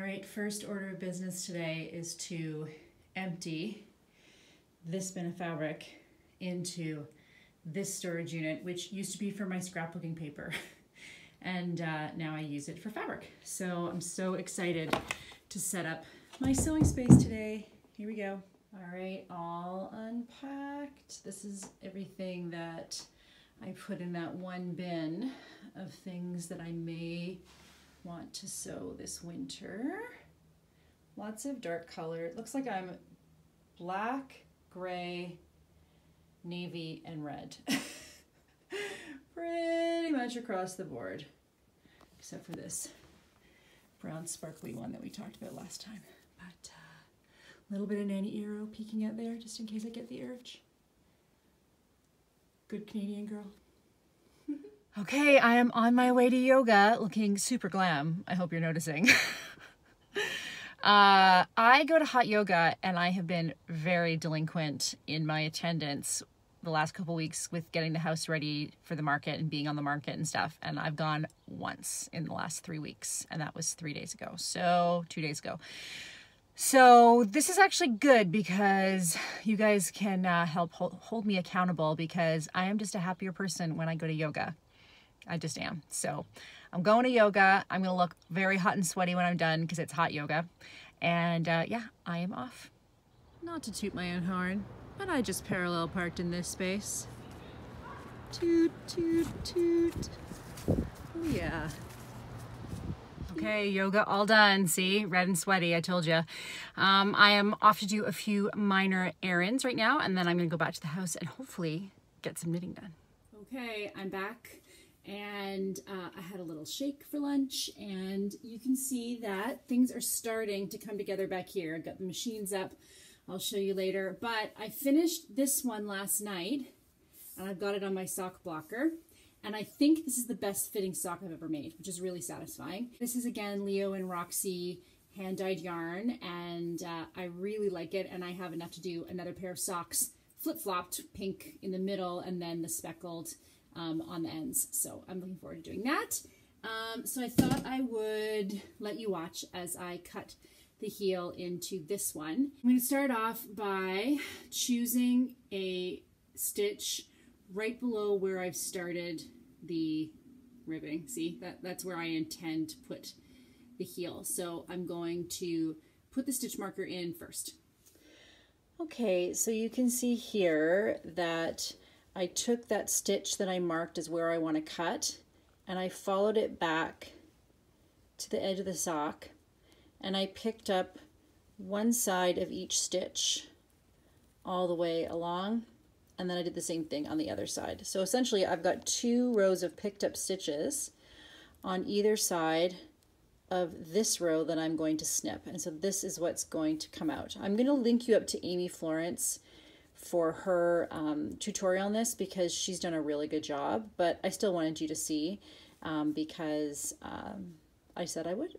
right, first order of business today is to empty this bin of fabric into this storage unit, which used to be for my scrapbooking paper. And now I use it for fabric. So I'm so excited to set up my sewing space today. Here we go. All right, all unpacked. This is everything that I put in that one bin of things that I may want to sew this winter. Lots of dark color. It looks like I'm black, gray, navy, and red. Pretty much across the board, except for this brown sparkly one that we talked about last time. But a little bit of Nanny Eero peeking out there just in case I get the urge. Good Canadian girl. Okay, I am on my way to yoga looking super glam. I hope you're noticing. I go to hot yoga and I have been very delinquent in my attendance the last couple weeks with getting the house ready for the market and being on the market and stuff. And I've gone once in the last 3 weeks, and that was 3 days ago. So 2 days ago. So this is actually good because you guys can help hold me accountable, because I am just a happier person when I go to yoga. I just am. So I'm going to yoga. I'm going to look very hot and sweaty when I'm done because it's hot yoga. And yeah, I am off. Not to toot my own horn, but I just parallel parked in this space. Toot, toot, toot. Oh yeah. Okay, yoga all done. See, red and sweaty, I told you. I am off to do a few minor errands right now, and then I'm gonna go back to the house and hopefully get some knitting done. Okay, I'm back, and I had a little shake for lunch, and you can see that things are starting to come together back here. I've got the machines up. I'll show you later, but I finished this one last night, and I've got it on my sock blocker. And I think this is the best fitting sock I've ever made, which is really satisfying. This is again Leo and Roxy hand-dyed yarn, and I really like it. And I have enough to do another pair of socks, flip-flopped, pink in the middle, and then the speckled on the ends. So I'm looking forward to doing that. So I thought I would let you watch as I cut the heel into this one. I'm going to start off by choosing a stitch right below where I've started the ribbing. See, that's where I intend to put the heel. So I'm going to put the stitch marker in first. Okay, so you can see here that I took that stitch that I marked as where I want to cut, and I followed it back to the edge of the sock, and I picked up one side of each stitch all the way along. And then I did the same thing on the other side. So essentially I've got 2 rows of picked up stitches on either side of this row that I'm going to snip. And so this is what's going to come out. I'm going to link you up to Amy Florence for her tutorial on this, because she's done a really good job, but I still wanted you to see because I said I would.